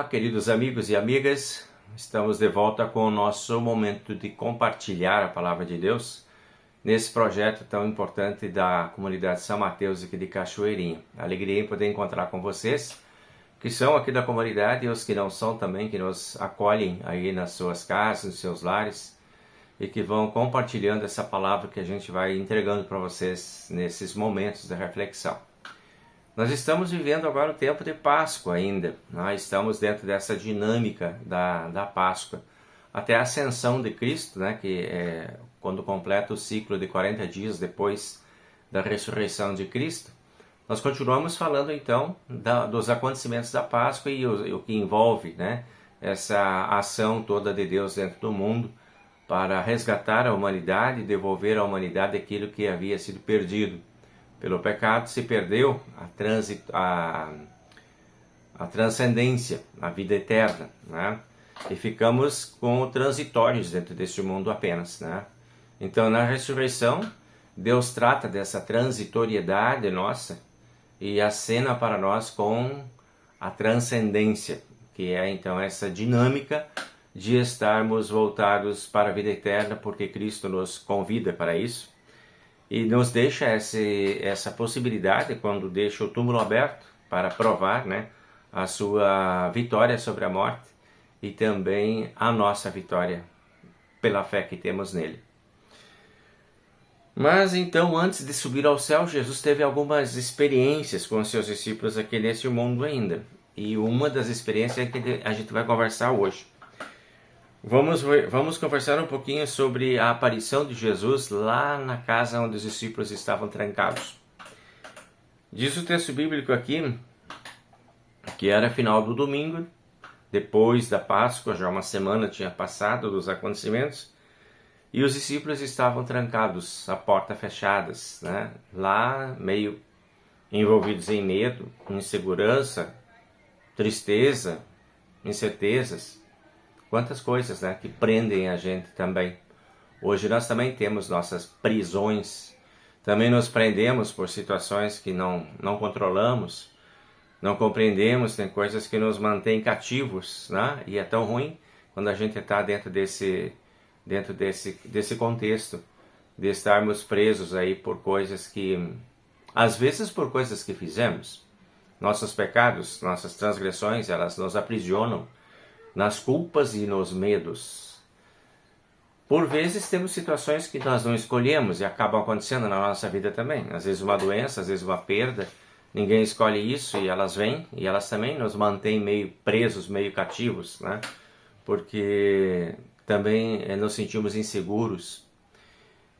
queridos amigos e amigas, estamos de volta com o nosso momento de compartilhar a Palavra de Deus nesse projeto tão importante da comunidade São Mateus aqui de Cachoeirinha. Alegria em poder encontrar com vocês que são aqui da comunidade e os que não são também, que nos acolhem aí nas suas casas, nos seus lares e que vão compartilhando essa palavra que a gente vai entregando para vocês nesses momentos de reflexão. Nós estamos vivendo agora o tempo de Páscoa ainda, nós estamos dentro dessa dinâmica da Páscoa, até a ascensão de Cristo, né, que é quando completa o ciclo de 40 dias depois da ressurreição de Cristo. Nós continuamos falando então dos acontecimentos da Páscoa e o que envolve, né, essa ação toda de Deus dentro do mundo para resgatar a humanidade e devolver à humanidade aquilo que havia sido perdido. Pelo pecado se perdeu a transcendência, a vida eterna, né? E ficamos com transitórios dentro deste mundo apenas, né? Então, na ressurreição, Deus trata dessa transitoriedade nossa e acena para nós com a transcendência, que é então essa dinâmica de estarmos voltados para a vida eterna, porque Cristo nos convida para isso. E nos deixa essa possibilidade, quando deixa o túmulo aberto, para provar, né, a sua vitória sobre a morte e também a nossa vitória pela fé que temos nele. Mas então, antes de subir ao céu, Jesus teve algumas experiências com os seus discípulos aqui nesse mundo ainda. E uma das experiências é que a gente vai conversar hoje. Vamos conversar um pouquinho sobre a aparição de Jesus lá na casa onde os discípulos estavam trancados. Diz o texto bíblico aqui que era final do domingo, depois da Páscoa, já uma semana tinha passado dos acontecimentos, e os discípulos estavam trancados, a porta fechadas, né? Lá meio envolvidos em medo, insegurança, tristeza, incertezas. Quantas coisas, né, que prendem a gente também. Hoje nós também temos nossas prisões. Também nos prendemos por situações que não controlamos, não compreendemos. Tem coisas que nos mantêm cativos, né? E é tão ruim quando a gente está dentro desse contexto de estarmos presos aí por coisas que, às vezes por coisas que fizemos. Nossos pecados, nossas transgressões, elas nos aprisionam nas culpas e nos medos. Por vezes temos situações que nós não escolhemos e acabam acontecendo na nossa vida também. Às vezes uma doença, às vezes uma perda. Ninguém escolhe isso e elas vêm e elas também nos mantêm meio presos, meio cativos, né? Porque também nos sentimos inseguros.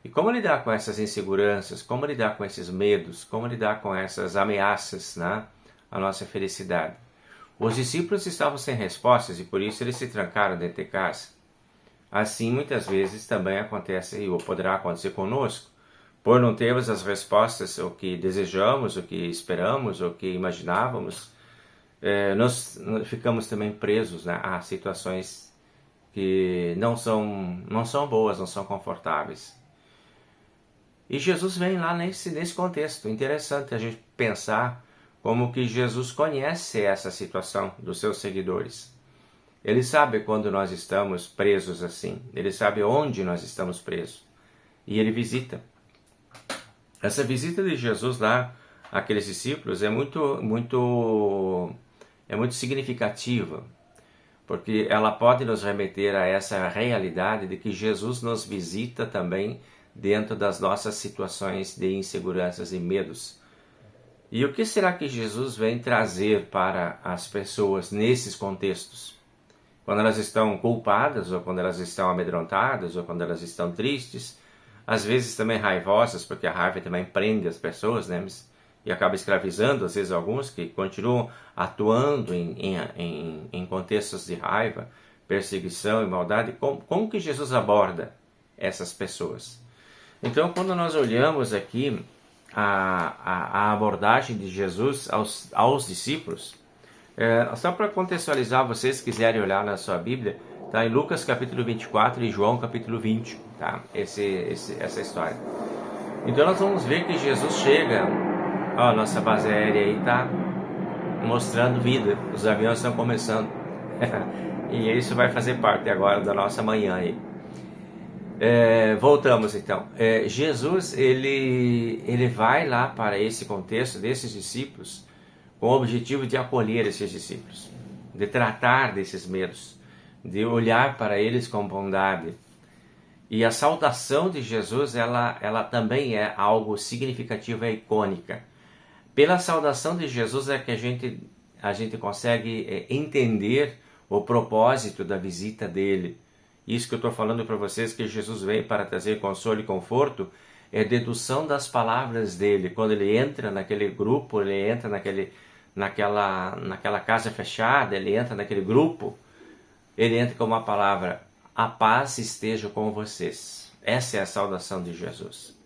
E como lidar com essas inseguranças? Como lidar com esses medos? Como lidar com essas ameaças, né, à nossa felicidade? Os discípulos estavam sem respostas e por isso eles se trancaram dentro de casa. Assim, muitas vezes também acontece ou poderá acontecer conosco. Por não termos as respostas, o que desejamos, o que esperamos, o que imaginávamos, nós ficamos também presos, né, a situações que não são boas, não são confortáveis. E Jesus vem lá nesse contexto. Interessante a gente pensar como que Jesus conhece essa situação dos seus seguidores. Ele sabe quando nós estamos presos assim. Ele sabe onde nós estamos presos. E ele visita. Essa visita de Jesus lá àqueles discípulos é muito significativa. Porque ela pode nos remeter a essa realidade de que Jesus nos visita também dentro das nossas situações de inseguranças e medos. E o que será que Jesus vem trazer para as pessoas nesses contextos? Quando elas estão culpadas, ou quando elas estão amedrontadas, ou quando elas estão tristes, às vezes também raivosas, porque a raiva também prende as pessoas, né? E acaba escravizando, às vezes, alguns que continuam atuando em contextos de raiva, perseguição e maldade. Como que Jesus aborda essas pessoas? Então, quando nós olhamos aqui a abordagem de Jesus aos discípulos, só para contextualizar, vocês quiserem olhar na sua Bíblia, está em Lucas capítulo 24 e João capítulo 20, tá? Essa história. Então nós vamos ver que Jesus chega, ó, nossa base aérea aí está mostrando vida, os aviões estão começando E isso vai fazer parte agora da nossa manhã aí. Voltamos então. Jesus, ele vai lá para esse contexto desses discípulos com o objetivo de acolher esses discípulos, de tratar desses medos, de olhar para eles com bondade. E a saudação de Jesus, ela também é algo significativo, é icônica. Pela saudação de Jesus é que a gente consegue entender o propósito da visita dele. Isso que eu estou falando para vocês, que Jesus vem para trazer consolo e conforto, é dedução das palavras dele. Quando ele entra naquele grupo, ele entra naquela casa fechada, ele entra naquele grupo, ele entra com uma palavra: a paz esteja com vocês. Essa é a saudação de Jesus.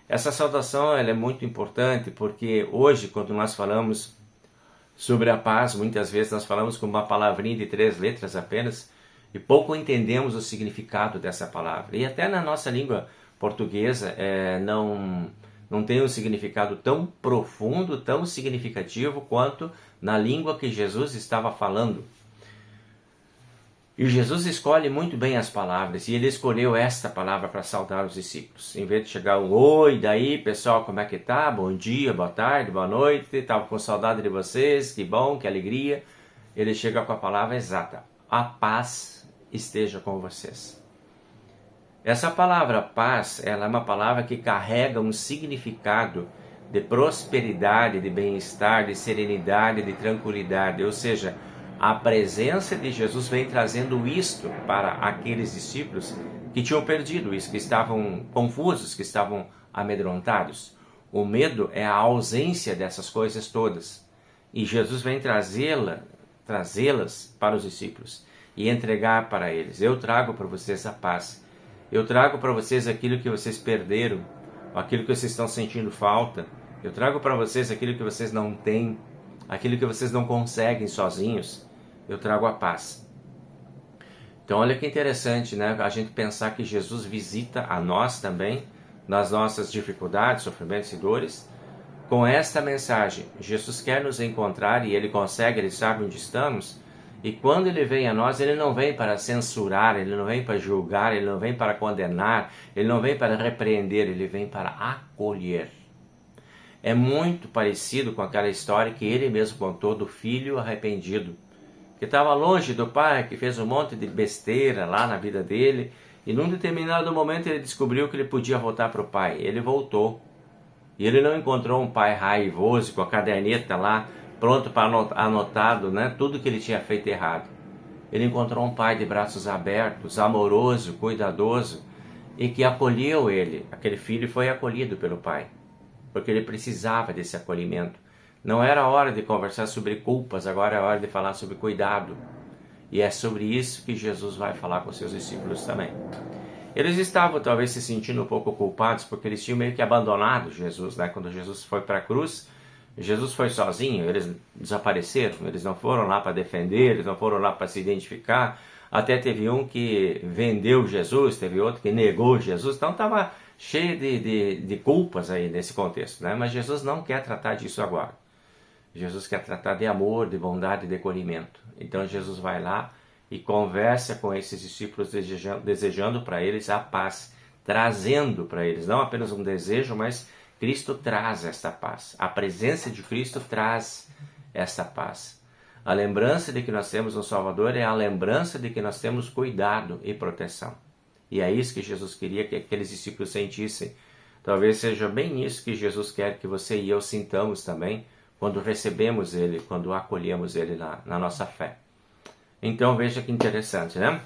Essa saudação ela é muito importante porque hoje, quando nós falamos sobre a paz, muitas vezes nós falamos com uma palavrinha de 3 letras apenas e pouco entendemos o significado dessa palavra. E até na nossa língua portuguesa não tem um significado tão profundo, tão significativo quanto na língua que Jesus estava falando. E Jesus escolhe muito bem as palavras, e ele escolheu esta palavra para saudar os discípulos. Em vez de chegar um oi, daí pessoal, como é que tá? Bom dia, boa tarde, boa noite, estava com saudade de vocês, que bom, que alegria. Ele chega com a palavra exata: a paz esteja com vocês. Essa palavra paz, ela é uma palavra que carrega um significado de prosperidade, de bem-estar, de serenidade, de tranquilidade, ou seja, a presença de Jesus vem trazendo isto para aqueles discípulos que tinham perdido isso, que estavam confusos, que estavam amedrontados. O medo é a ausência dessas coisas todas. E Jesus vem trazê-las para os discípulos e entregar para eles. Eu trago para vocês a paz. Eu trago para vocês aquilo que vocês perderam, aquilo que vocês estão sentindo falta. Eu trago para vocês aquilo que vocês não têm, aquilo que vocês não conseguem sozinhos. Eu trago a paz. Então olha que interessante, né? A gente pensar que Jesus visita a nós também, nas nossas dificuldades, sofrimentos e dores, com esta mensagem. Jesus quer nos encontrar e Ele consegue, Ele sabe onde estamos. E quando Ele vem a nós, Ele não vem para censurar, Ele não vem para julgar, Ele não vem para condenar, Ele não vem para repreender, Ele vem para acolher. É muito parecido com aquela história que Ele mesmo contou do filho arrependido, que estava longe do pai, que fez um monte de besteira lá na vida dele, e num determinado momento ele descobriu que ele podia voltar para o pai. Ele voltou. E ele não encontrou um pai raivoso, com a caderneta lá, pronto para anotado, né, tudo que ele tinha feito errado. Ele encontrou um pai de braços abertos, amoroso, cuidadoso, e que acolheu ele. Aquele filho foi acolhido pelo pai, porque ele precisava desse acolhimento. Não era hora de conversar sobre culpas, agora é hora de falar sobre cuidado. E é sobre isso que Jesus vai falar com seus discípulos também. Eles estavam talvez se sentindo um pouco culpados, porque eles tinham meio que abandonado Jesus, né? Quando Jesus foi para a cruz, Jesus foi sozinho, eles desapareceram, eles não foram lá para defender, eles não foram lá para se identificar. Até teve um que vendeu Jesus, teve outro que negou Jesus, então estava cheio de culpas aí nesse contexto, né? Mas Jesus não quer tratar disso agora. Jesus quer tratar de amor, de bondade, de acolhimento. Então Jesus vai lá e conversa com esses discípulos, desejando para eles a paz, trazendo para eles, não apenas um desejo, mas Cristo traz esta paz. A presença de Cristo traz esta paz. A lembrança de que nós temos um Salvador é a lembrança de que nós temos cuidado e proteção. E é isso que Jesus queria que aqueles discípulos sentissem. Talvez seja bem isso que Jesus quer que você e eu sintamos também, quando recebemos Ele, quando acolhemos Ele na nossa fé. Então veja que interessante, né?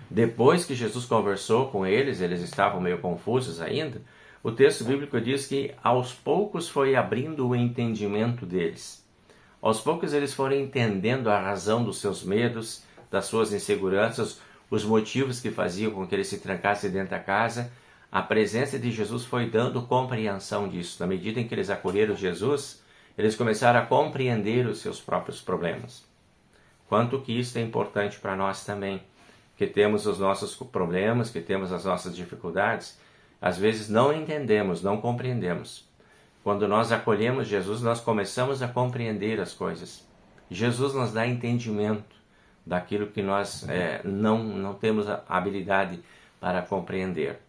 Depois que Jesus conversou com eles, eles estavam meio confusos ainda, o texto bíblico diz que aos poucos foi abrindo o entendimento deles. Aos poucos eles foram entendendo a razão dos seus medos, das suas inseguranças, os motivos que faziam com que eles se trancassem dentro da casa. A presença de Jesus foi dando compreensão disso. Na medida em que eles acolheram Jesus, eles começaram a compreender os seus próprios problemas. Quanto que isso é importante para nós também, que temos os nossos problemas, que temos as nossas dificuldades, às vezes não entendemos, não compreendemos. Quando nós acolhemos Jesus, nós começamos a compreender as coisas. Jesus nos dá entendimento. daquilo que nós não temos a habilidade para compreender.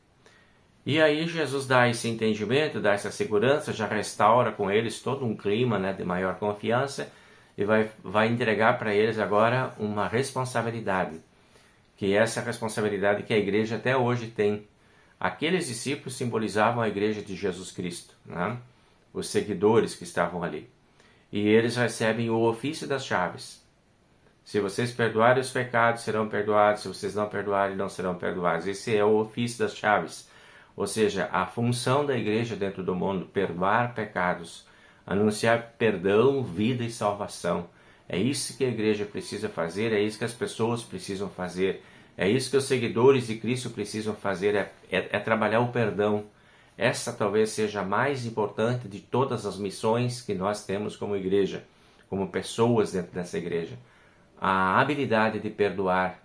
E aí Jesus dá esse entendimento, dá essa segurança, já restaura com eles todo um clima, né, de maior confiança, e vai entregar para eles agora uma responsabilidade, que é essa responsabilidade que a igreja até hoje tem. Aqueles discípulos simbolizavam a igreja de Jesus Cristo, né? Os seguidores que estavam ali. E eles recebem o ofício das chaves. Se vocês perdoarem os pecados, serão perdoados. Se vocês não perdoarem, não serão perdoados. Esse é o ofício das chaves. Ou seja, a função da igreja dentro do mundo: perdoar pecados, anunciar perdão, vida e salvação. É isso que a igreja precisa fazer, é isso que as pessoas precisam fazer, é isso que os seguidores de Cristo precisam fazer, é trabalhar o perdão. Essa talvez seja a mais importante de todas as missões que nós temos como igreja, como pessoas dentro dessa igreja. A habilidade de perdoar,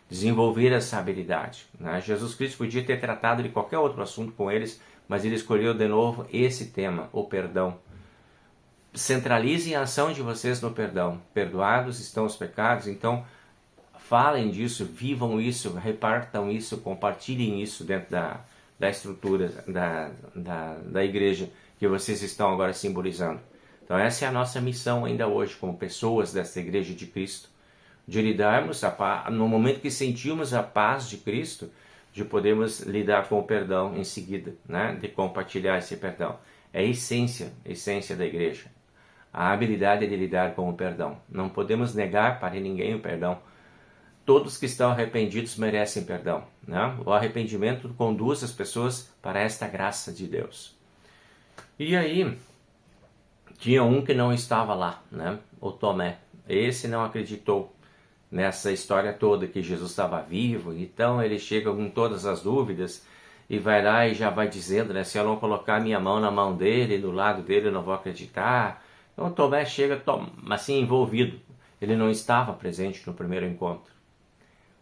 desenvolver essa habilidade, né? Jesus Cristo podia ter tratado de qualquer outro assunto com eles, mas ele escolheu de novo esse tema, o perdão. Centralizem a ação de vocês no perdão. Perdoados estão os pecados, então falem disso, vivam isso, repartam isso, compartilhem isso dentro da estrutura da igreja que vocês estão agora simbolizando. Então essa é a nossa missão ainda hoje, como pessoas dessa igreja de Cristo, de lidarmos, no momento que sentimos a paz de Cristo, de podermos lidar com o perdão em seguida, né? De compartilhar esse perdão. É a essência da igreja. A habilidade de lidar com o perdão. Não podemos negar para ninguém o perdão. Todos que estão arrependidos merecem perdão, né? O arrependimento conduz as pessoas para esta graça de Deus. E aí, tinha um que não estava lá, né? O Tomé. Esse não acreditou nessa história toda que Jesus estava vivo. Então ele chega com todas as dúvidas e vai lá e já vai dizendo, né? Se eu não colocar minha mão na mão dele, do lado dele, eu não vou acreditar. Então Tomé chega assim envolvido. Ele não estava presente no primeiro encontro.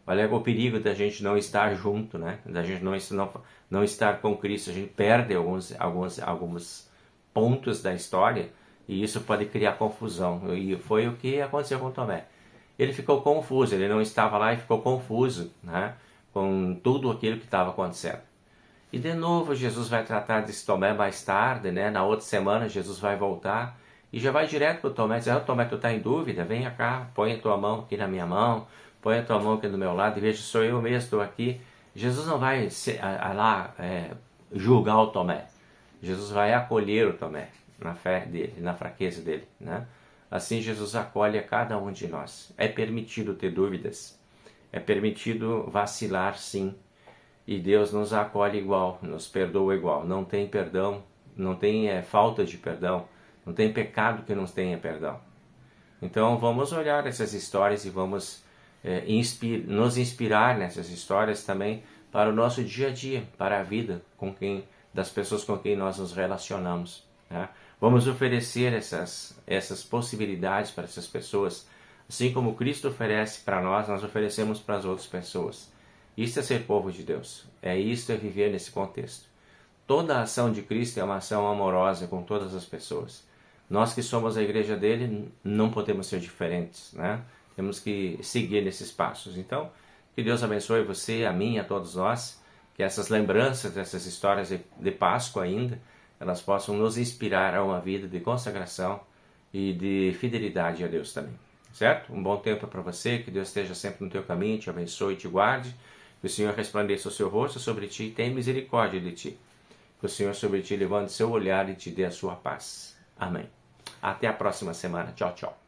Olha o perigo da gente não estar junto, né? Da gente não estar com Cristo. A gente perde alguns pontos da história e isso pode criar confusão. E foi o que aconteceu com Tomé. Ele ficou confuso, ele não estava lá e ficou confuso, né? Com tudo aquilo que estava acontecendo. E de novo Jesus vai tratar desse Tomé mais tarde, né? Na outra semana Jesus vai voltar e já vai direto para o Tomé, dizer: Tomé, tu está em dúvida? Venha cá, põe a tua mão aqui na minha mão, põe a tua mão aqui do meu lado e veja, sou eu mesmo, estou aqui. Jesus não vai julgar o Tomé. Jesus vai acolher o Tomé na fé dele, na fraqueza dele, né? Assim Jesus acolhe a cada um de nós. É permitido ter dúvidas, é permitido vacilar, sim. E Deus nos acolhe igual, nos perdoa igual. Não tem perdão, não tem falta de perdão, não tem pecado que não tenha perdão. Então vamos olhar essas histórias e vamos nos inspirar nessas histórias também para o nosso dia a dia, para a vida das pessoas com quem nós nos relacionamos, né? Vamos oferecer essas possibilidades para essas pessoas, assim como Cristo oferece para nós, nós oferecemos para as outras pessoas. Isso é ser povo de Deus, isso é viver nesse contexto. Toda a ação de Cristo é uma ação amorosa com todas as pessoas. Nós que somos a igreja dele não podemos ser diferentes, né? Temos que seguir nesses passos. Então, que Deus abençoe você, a mim, a todos nós, que essas lembranças dessas histórias de Páscoa ainda, elas possam nos inspirar a uma vida de consagração e de fidelidade a Deus também, certo? Um bom tempo para você, que Deus esteja sempre no teu caminho, te abençoe e te guarde, que o Senhor resplandeça o seu rosto sobre ti e tenha misericórdia de ti, que o Senhor sobre ti levante seu olhar e te dê a sua paz. Amém. Até a próxima semana. Tchau, tchau.